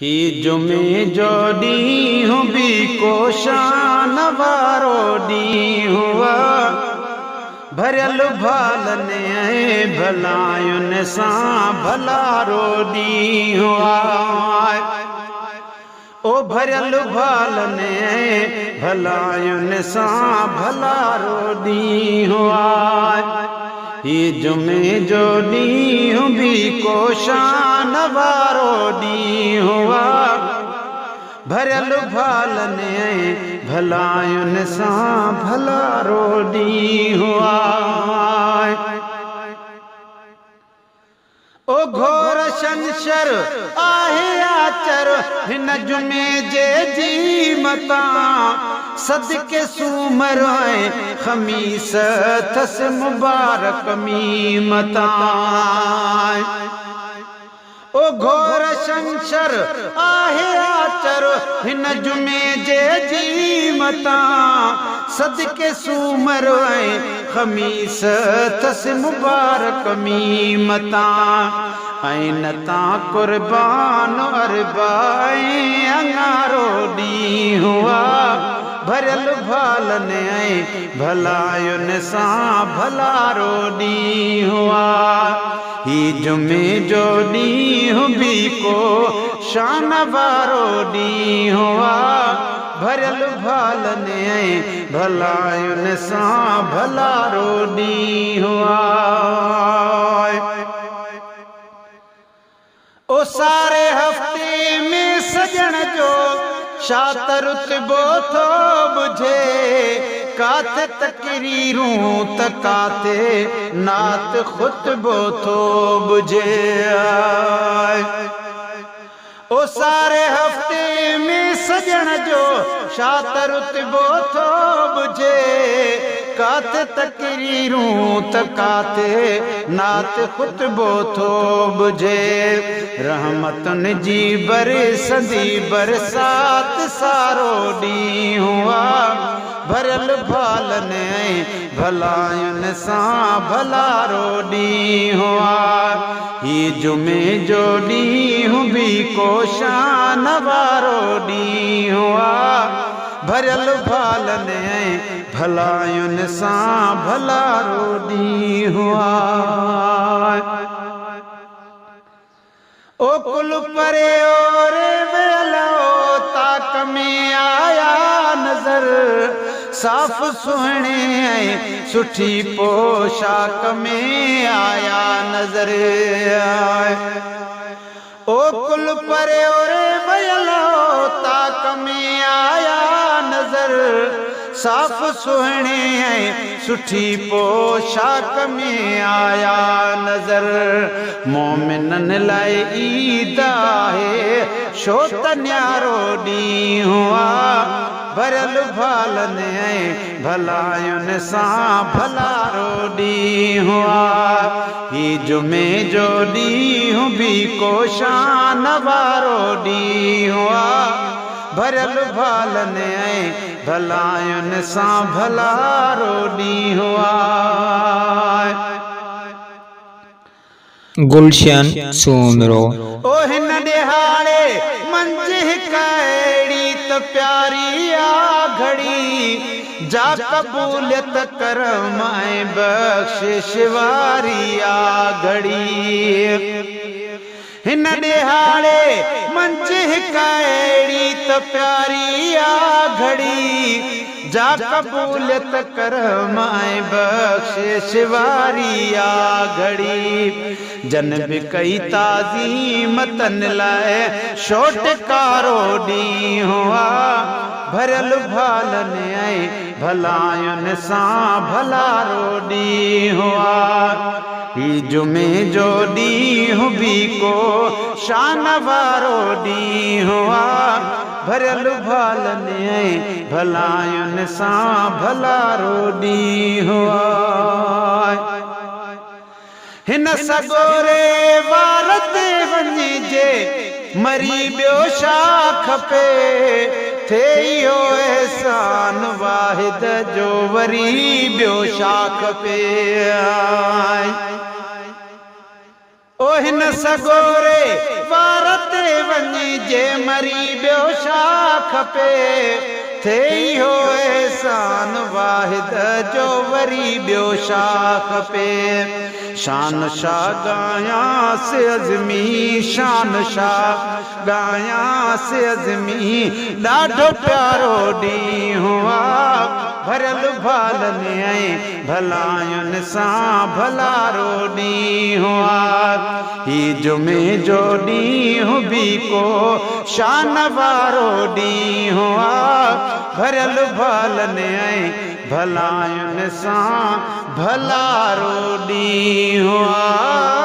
ही जुमे जो ॾींहुं बि को शान वारो ॾींहुं हुआ, भरियल भालनि ऐं भलायुनि सां भलारो ॾींहुं हुआ। ओ भरियल भालनि ऐं भलायुनि सां भलारो ॾींहुं हुआ। ही जुमे जो ॾींहुं बि को शान वारो ॾींहुं हुआ, भरियल भालनि ऐं भलायुनि सां भलारो ॾींहुं हुआ। ओ घोर छंछर आहे आचर हिन जुमे जे जीमतां, सदके सूमर ऐं ख़मीस अथसि मुबारक मीमतां। ओ घोर छंछर आहे आचर हिन जुमे जे जीमतां, सदके सूमर ऐं ख़मीस अथसि मुबारक मीमतां। ऐं नतां क़ुर्बान अरबा ऐं अंगारो ॾींहुं हुआ, भरियल भालनि ऐं भलायुनि सां भलारो ॾींहुं हुआ। ही जुमे जो ॾींहुं बि को शान वारो ॾींहुं हुआ, भरियल भालनि ऐं भलायुनि सां भलारो ॾींहुं हुआ। ओ सारे हफ़्ते में सजण जो छा त रुतबो थो बुझे, काथे तकरीरूं त काथे नात ख़ुतबो थो बुझे। ओ सारे हफ़्ते में सजण जो छा त रुतबो थो बुझे, काथे तकरीरूं त काथे नात ख़ुतबो थो बुझे। रहमतुनि जी बरसंदी बरसात सारो ॾींहुं हुआ, भरियल भालनि ऐं भलायुनि सां भलारो ॾींहुं हुआ। ही जुमे जो ॾींहुं बि को शान वारो ॾींहुं हुआ, भरियल भालनि ऐं भलायुनि सां भलारो ॾींहुं हुआ। ओ कुल परे ओरे वियल ओ ताक में आया नज़र, साफ़ सुहिणे ऐं सुठी पोशाक में आया नज़र। ओ कुल परे ओरे वियल ओ ताक में आया नज़र, साफ़ सुहिणे ऐं सुठी पोशाक में आया नज़र। मोमिननि लाइ ईद आहे छो त न्यारो ॾींहुं हुआ, भरियल भालनि ऐं भलायुनि सां भलारो ॾींहुं हुआ। ही जुमे जो ॾींहुं बि को शान वारो ॾींहुं हुआ, भरियल भालनि ऐं भलायुनि सां भलारो ॾींहुं हुआ। गुलशन सूमरो। ओ हिन ॾिहाड़े मंझि हिक अहिड़ी त प्यारी आ घड़ी, जा क़बूलियत करम ऐं बख़्शिश वारी आ घड़ी। हिन ॾिहाड़े मंझि हिक अहिड़ी त प्यारी आ घड़ी, जा क़बूलियत करम ऐं बख़्शिश वारी आ घड़ी। जन बि कई ताज़ीम तन लाइ छोटकारो ॾींहुं हुआ, भरियल भालनि ऐं भलायुनि सां भलारो ॾींहुं हुआ। ही जुमे जो ॾींहुं बि को शान वारो ॾींहुं हुआ, भरियल भालनि ऐं भलायुनि सां भलारो ॾींहुं हुआ। हिन सगोरे वार ते वञिजे मरी ॿियो छा खपे, थे इहो अहसान वाहिद जो वरी ॿियो छा खपे। ओ हिन सगोरे वार ते वञी जे मरी ॿियो छा खपे थे इहो एहसान वाहिद जो वरी ॿियो छा खपे शान शाह गायां से अज़मी शान शाह गायां से अज़मी ॾाढो प्यारो ॾींहुं आहे भरियल भालनि ऐं भलायुनि सां भलारो ॾींहुं आहे ही जुमे जो ॾींहुं बि को शान वारो ॾींहुं आहे भरियल भालनि ऐं भलायुनि सां भलारो ॾींहुं आहे।